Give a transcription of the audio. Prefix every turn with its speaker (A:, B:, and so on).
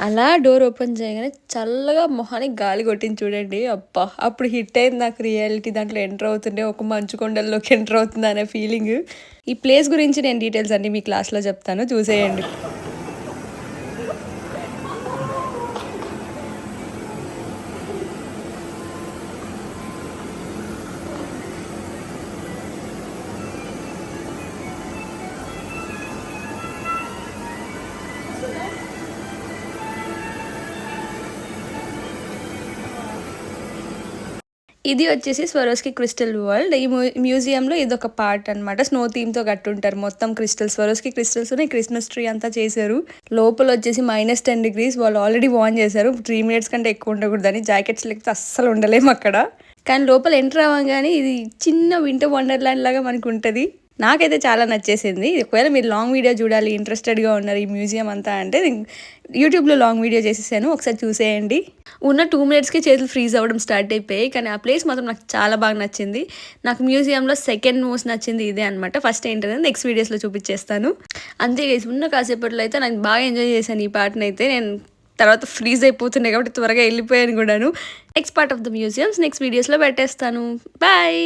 A: అలా door open చేయగానే చల్లగా మొహానికి గాలి కొట్టింది చూడండి. అబ్బా! అప్పుడు హిట్ అయింది నాకు రియాలిటీ. దాంట్లో ఎంటర్ అవుతుండే ఒక మంచు కొండల్లోకి ఎంటర్ అవుతుంది అనే ఫీలింగ్. ఈ ప్లేస్ గురించి నేను డీటెయిల్స్ అన్నీ మీ క్లాస్‌లో చెప్తాను చూసేయండి. ఇది వచ్చేసి స్వరోస్కి క్రిస్టల్ వరల్డ్. ఈ మ్యూజియంలో ఇదొక పార్ట్ అనమాట. స్నో థీమ్‌తో కట్టుంటారు మొత్తం క్రిస్టల్స్. స్వరోస్కి క్రిస్టల్స్‌తోనే క్రిస్మస్ ట్రీ అంతా చేశారు. లోపల వచ్చేసి -10 వాళ్ళు ఆల్రెడీ వార్న్ చేశారు. 3 మినిట్స్ కంటే ఎక్కువ ఉండకూడదని. జాకెట్స్ లేకపోతే అస్సలు ఉండలేము అక్కడ. కానీ లోపల ఎంటర్ అవ్వంగానే ఇది చిన్న వింటర్ వండర్‌ల్యాండ్ లాగా మనకుంటది. నాకైతే చాలా నచ్చేసింది. ఒకవేళ మీరు లాంగ్ వీడియో చూడాలి, ఇంట్రెస్టెడ్‌గా ఉన్నారు ఈ మ్యూజియం అంతా అంటే యూట్యూబ్‌లో లాంగ్ వీడియో చేసేసాను. ఒకసారి చూసేయండి. ఉన్న 2 మినిట్స్‌కే చేతులు ఫ్రీజ్ అవ్వడం స్టార్ట్ అయిపోయాయి. కానీ ఆ ప్లేస్ మాత్రం నాకు చాలా బాగా నచ్చింది. నాకు మ్యూజియంలో సెకండ్ మోస్ట్ నచ్చింది ఇదే అనమాట. ఫస్ట్ ఏంటనేది నెక్స్ట్ వీడియోస్‌లో చూపించేస్తాను. అంతే గైస్, ఉన్న కాసేపట్లో అయితే నాకు బాగా ఎంజాయ్ చేశాను ఈ పార్ట్‌నైతే. నేను తర్వాత ఫ్రీజ్ అయిపోతుండే కాబట్టి త్వరగా వెళ్ళిపోయాను కూడాను. Next part of the museums next వీడియోస్‌లో పెట్టేస్తాను. బాయ్.